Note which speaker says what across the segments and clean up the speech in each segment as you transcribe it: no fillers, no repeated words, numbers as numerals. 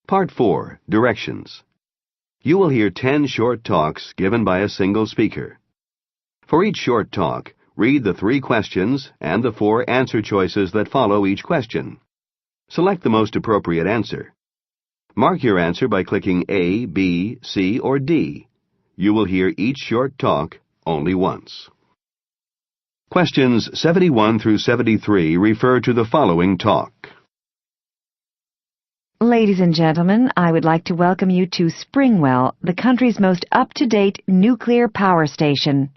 Speaker 1: Part 4, Directions. You will hear 10 short talks given by a single speaker. For each short talk, read the 3 questions and the 4 answer choices that follow each question. Select the most appropriate answer. Mark your answer by clicking A, B, C, or D. You will hear each short talk only once. Questions 71 through 73 refer to the following talk.
Speaker 2: Ladies and gentlemen, I would like to welcome you to Springwell, the country's most up-to-date nuclear power station.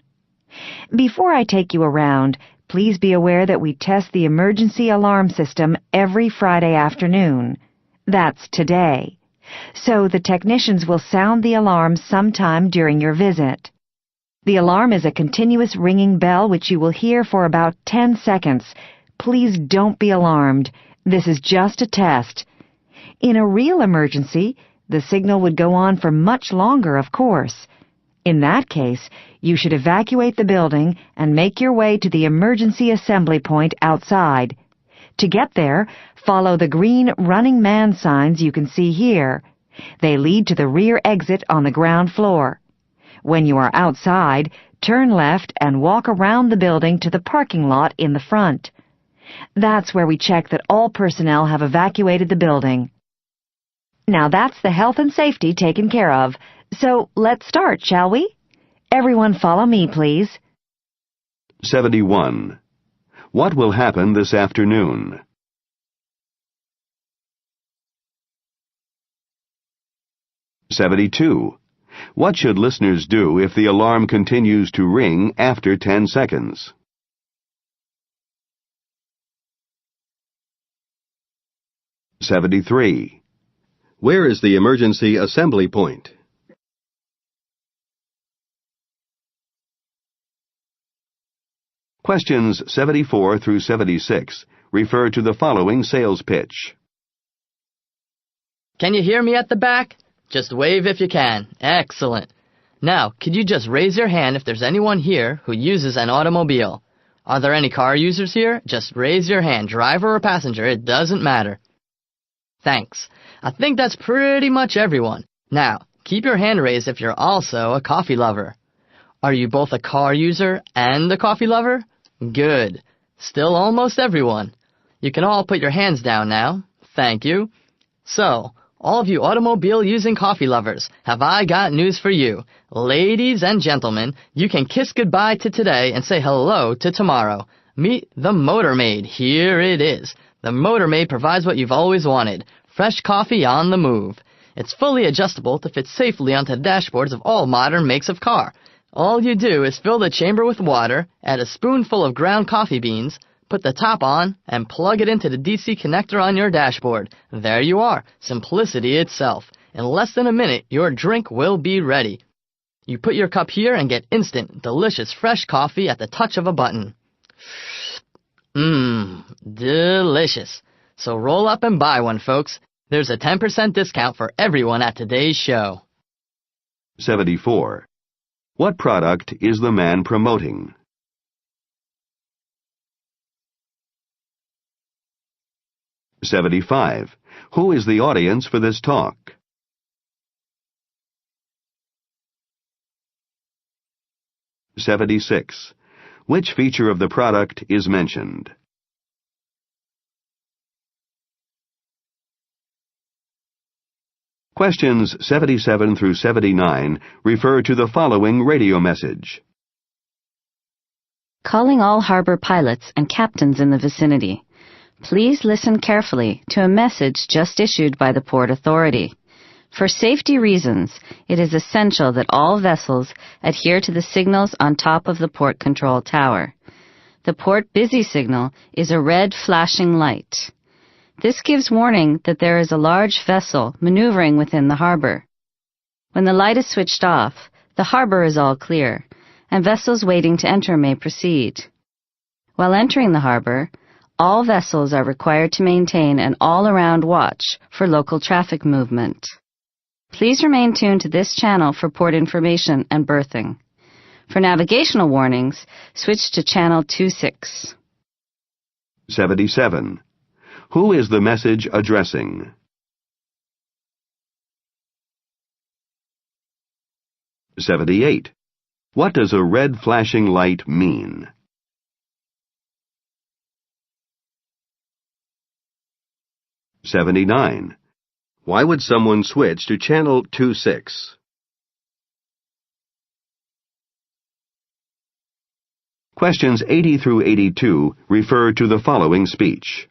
Speaker 2: Before I take you around, please be aware that we test the emergency alarm system every Friday afternoon. That's today. So the technicians will sound the alarm sometime during your visit. The alarm is a continuous ringing bell which you will hear for about 10 seconds. Please don't be alarmed. This is just a test. In a real emergency, the signal would go on for much longer, of course. In that case, you should evacuate the building and make your way to the emergency assembly point outside. To get there, follow the green running man signs you can see here. They lead to the rear exit on the ground floor. When you are outside, turn left and walk around the building to the parking lot in the front. That's where we check that all personnel have evacuated the building. Now that's the health and safety taken care of. So let's start, shall we? Everyone follow me, please.
Speaker 1: 71. What will happen this afternoon? 72. What should listeners do if the alarm continues to ring after 10 seconds? 73. Where is the emergency assembly point? 74 through 76 refer to the following sales pitch.
Speaker 3: Can you hear me at the back? Just wave if you can. Excellent. Now, could you just raise your hand if there's anyone here who uses an automobile? Are there any car users here? Just raise your hand, driver or passenger, it doesn't matter. Thanks. I think that's pretty much everyone. Now, keep your hand raised if you're also a coffee lover. Are you both a car user and a coffee lover? Good. Still almost everyone. You can all put your hands down now. Thank you. So, all of you automobile-using coffee lovers, have I got news for you. Ladies and gentlemen, you can kiss goodbye to today and say hello to tomorrow. Meet the Motor Maid. Here it is. The Motor Maid provides what you've always wanted. Fresh coffee on the move. It's fully adjustable to fit safely onto the dashboards of all modern makes of car. All you do is fill the chamber with water, add a spoonful of ground coffee beans, put the top on, and plug it into the DC connector on your dashboard. There you are, simplicity itself. In less than a minute, your drink will be ready. You put your cup here and get instant, delicious, fresh coffee at the touch of a button. Delicious. So roll up and buy one, folks. There's a 10% discount for everyone at today's show.
Speaker 1: 74. What product is the man promoting? 75. Who is the audience for this talk? 76. Which feature of the product is mentioned? 77 through 79 refer to the following radio message.
Speaker 4: Calling all harbor pilots and captains in the vicinity. Please listen carefully to a message just issued by the Port Authority. For safety reasons, it is essential that all vessels adhere to the signals on top of the port control tower. The port busy signal is a red flashing light. This gives warning that there is a large vessel maneuvering within the harbor. When the light is switched off, the harbor is all clear, and vessels waiting to enter may proceed. While entering the harbor, all vessels are required to maintain an all-around watch for local traffic movement. Please remain tuned to this channel for port information and berthing. For navigational warnings, switch to channel 26.
Speaker 1: 77. Who is the message addressing? 78. What does a red flashing light mean? 79. Why would someone switch to channel 26? Questions 80 through 82 refer to the following speech.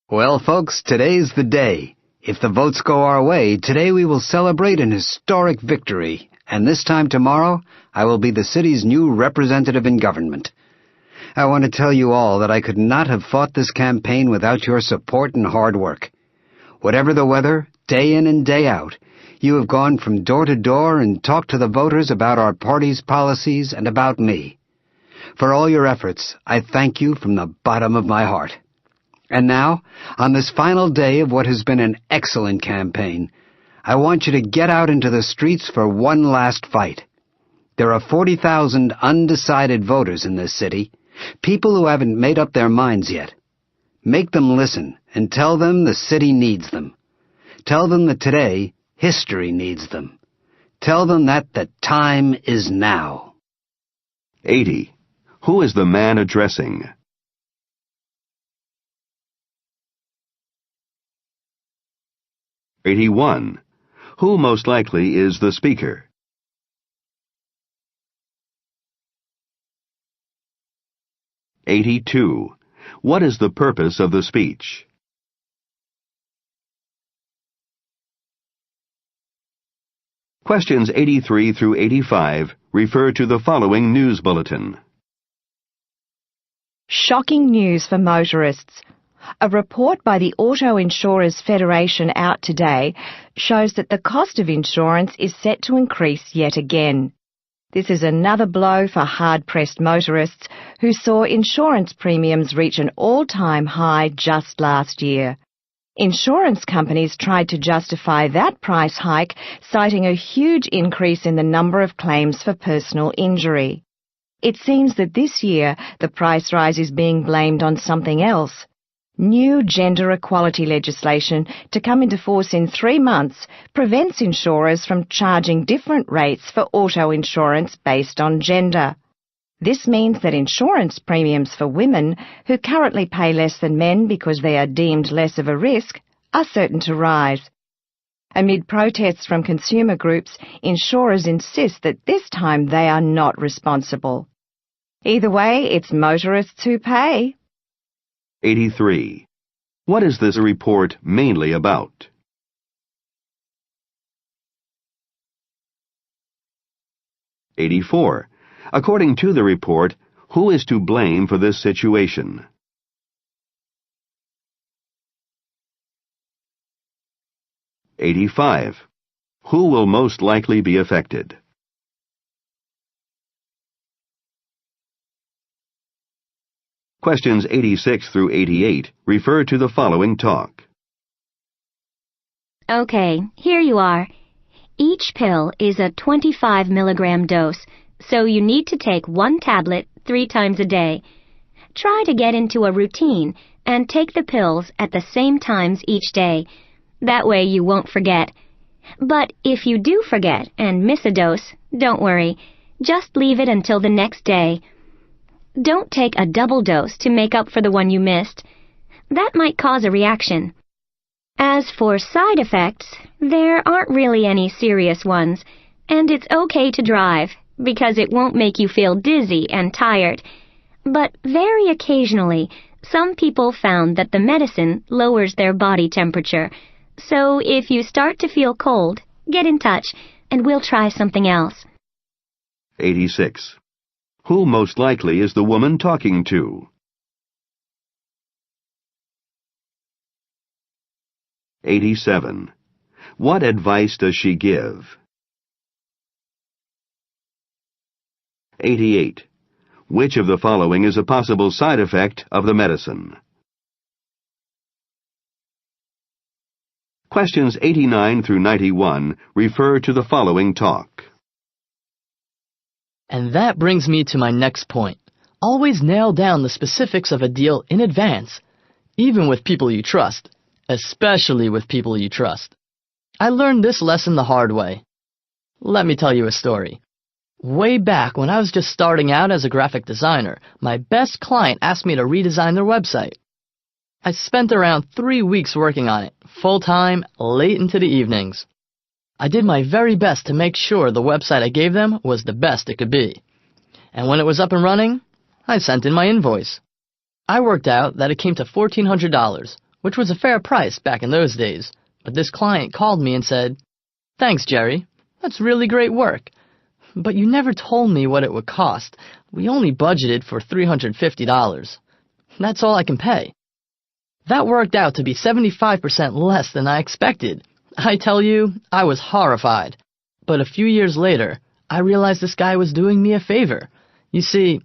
Speaker 5: Well, folks, today's the day. If the votes go our way, today we will celebrate an historic victory. And this time tomorrow, I will be the city's new representative in government. I want to tell you all that I could not have fought this campaign without your support and hard work. Whatever the weather, day in and day out, you have gone from door to door and talked to the voters about our party's policies and about me. For all your efforts, I thank you from the bottom of my heart. And now, on this final day of what has been an excellent campaign, I want you to get out into the streets for one last fight. There are 40,000 undecided voters in this city, people who haven't made up their minds yet. Make them listen and tell them the city needs them. Tell them that today, history needs them. Tell them that the time is now.
Speaker 1: 80. Who is the man addressing? 81. Who most likely is the speaker? 82. What is the purpose of the speech? 83 through 85 refer to the following news bulletin.
Speaker 2: Shocking news for motorists. A report by the Auto Insurers Federation out today shows that the cost of insurance is set to increase yet again. This is another blow for hard-pressed motorists who saw insurance premiums reach an all-time high just last year. Insurance companies tried to justify that price hike, citing a huge increase in the number of claims for personal injury. It seems that this year the price rise is being blamed on something else. New gender equality legislation to come into force in 3 months prevents insurers from charging different rates for auto insurance based on gender. This means that insurance premiums for women, who currently pay less than men because they are deemed less of a risk, are certain to rise. Amid protests from consumer groups, insurers insist that this time they are not responsible. Either way, it's motorists who pay.
Speaker 1: 83. What is this report mainly about? 84. According to the report, who is to blame for this situation? 85. Who will most likely be affected? 86 through 88 refer to the following talk.
Speaker 6: Okay, here you are. Each pill is a 25 milligram dose, so you need to take 1 tablet 3 times a day. Try to get into a routine and take the pills at the same times each day. That way you won't forget. But if you do forget and miss a dose, don't worry. Just leave it until the next day. Don't take a double dose to make up for the one you missed. That might cause a reaction. As for side effects, there aren't really any serious ones, and it's okay to drive because it won't make you feel dizzy and tired. But very occasionally, some people found that the medicine lowers their body temperature. So if you start to feel cold, get in touch, and we'll try something else.
Speaker 1: 86. Who most likely is the woman talking to? 87. What advice does she give? 88. Which of the following is a possible side effect of the medicine? Questions 89 through 91 refer to the following talk.
Speaker 3: And that brings me to my next point. Always nail down the specifics of a deal in advance, even with people you trust, especially with people you trust. I learned this lesson the hard way. Let me tell you a story. Way back when I was just starting out as a graphic designer, my best client asked me to redesign their website. I spent around 3 weeks working on it, full-time, late into the evenings. I did my very best to make sure the website I gave them was the best it could be. And when it was up and running, I sent in my invoice. I worked out that it came to $1,400, which was a fair price back in those days, but this client called me and said, "Thanks, Jerry. That's really great work. But you never told me what it would cost. We only budgeted for $350. That's all I can pay." That worked out to be 75% less than I expected. I tell you, I was horrified. But a few years later, I realized this guy was doing me a favor. You see,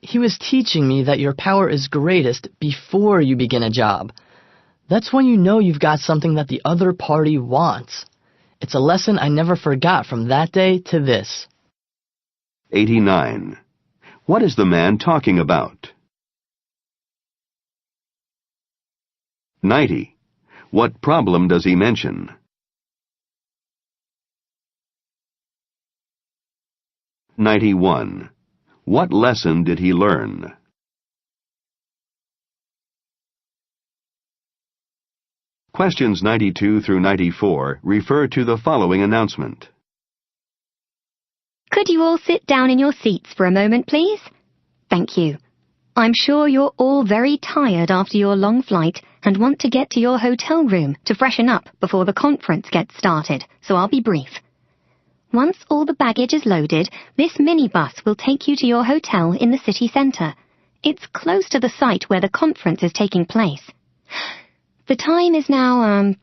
Speaker 3: he was teaching me that your power is greatest before you begin a job. That's when you know you've got something that the other party wants. It's a lesson I never forgot from that day to this.
Speaker 1: 89. What is the man talking about? 90. What problem does he mention? 91. What lesson did he learn? Questions 92 through 94 refer to the following announcement.
Speaker 6: Could you all sit down in your seats for a moment, please? Thank you. I'm sure you're all very tired after your long flight and want to get to your hotel room to freshen up before the conference gets started, so I'll be brief. Once all the baggage is loaded, this minibus will take you to your hotel in the city centre. It's close to the site where the conference is taking place. The time is now,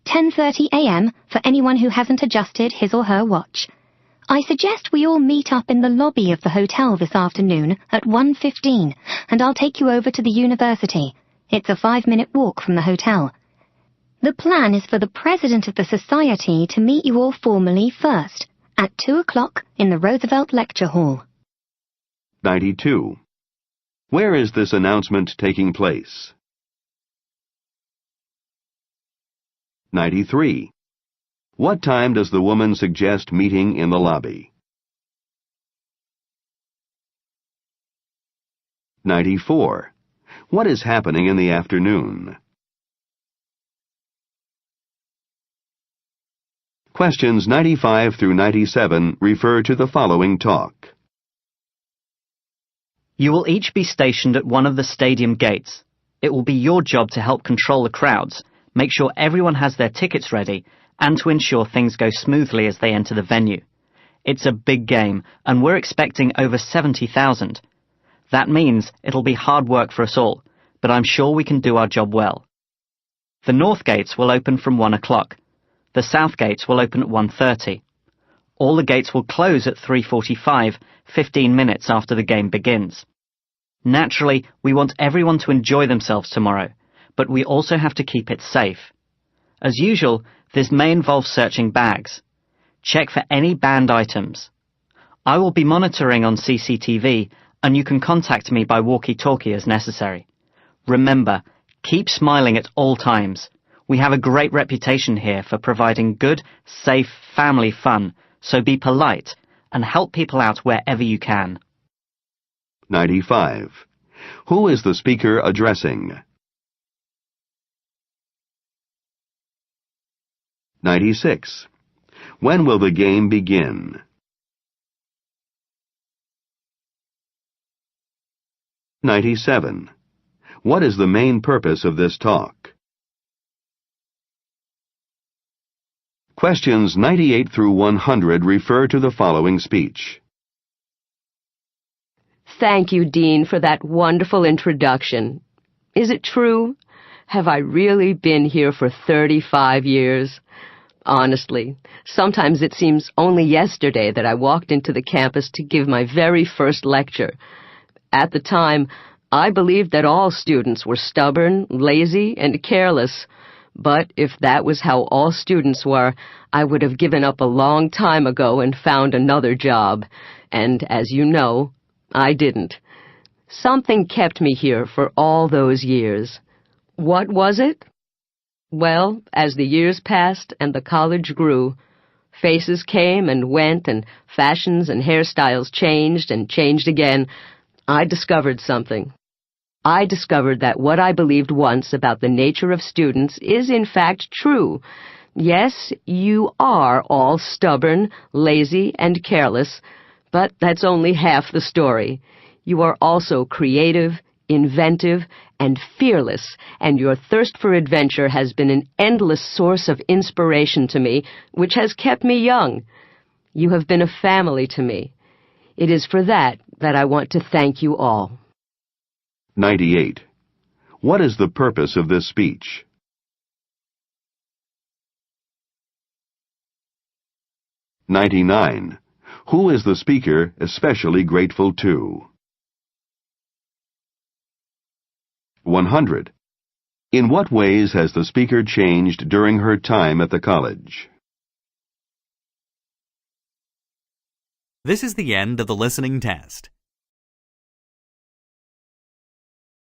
Speaker 6: 10:30 a.m. for anyone who hasn't adjusted his or her watch. I suggest we all meet up in the lobby of the hotel this afternoon at 1:15, and I'll take you over to the university. It's a 5-minute walk from the hotel. The plan is for the president of the society to meet you all formally first, at 2 o'clock in the Roosevelt Lecture Hall.
Speaker 1: 92. Where is this announcement taking place? 93. What time does the woman suggest meeting in the lobby? 94. What is happening in the afternoon? Questions 95 through 97 refer to the following talk.
Speaker 7: You will each be stationed at one of the stadium gates. It will be your job to help control the crowds, make sure everyone has their tickets ready, and to ensure things go smoothly as they enter the venue. It's a big game, and we're expecting over 70,000. That means it'll be hard work for us all, but I'm sure we can do our job well. The north gates will open from 1 o'clock. The south gates will open at 1:30. All the gates will close at 3:45, 15 minutes after the game begins. Naturally, we want everyone to enjoy themselves tomorrow, but we also have to keep it safe. As usual, this may involve searching bags. Check for any banned items. I will be monitoring on CCTV, and you can contact me by walkie-talkie as necessary. Remember, keep smiling at all times. We have a great reputation here for providing good, safe, family fun, so be polite and help people out wherever you can.
Speaker 1: 95. Who is the speaker addressing? 96. When will the game begin? 97. What is the main purpose of this talk? Questions 98 through 100 refer to the following speech.
Speaker 8: Thank you, Dean, for that wonderful introduction. Is it true? Have I really been here for 35 years? Honestly, sometimes it seems only yesterday that I walked into the campus to give my very first lecture. At the time, I believed that all students were stubborn, lazy, and careless. But if that was how all students were, I would have given up a long time ago and found another job. And as you know, I didn't. Something kept me here for all those years. What was it? Well, as the years passed and the college grew, Faces came and went, and fashions and hairstyles changed and changed again. I discovered something. I discovered that what I believed once about the nature of students is in fact true. Yes, you are all stubborn, lazy, and careless, but that's only half the story. You are also creative, inventive, and fearless, and your thirst for adventure has been an endless source of inspiration to me, which has kept me young. You have been a family to me. It is for that I want to thank you all.
Speaker 1: 98. What is the purpose of this speech? 99. Who is the speaker especially grateful to? 100. In what ways has the speaker changed during her time at the college?
Speaker 9: This is the end of the listening test.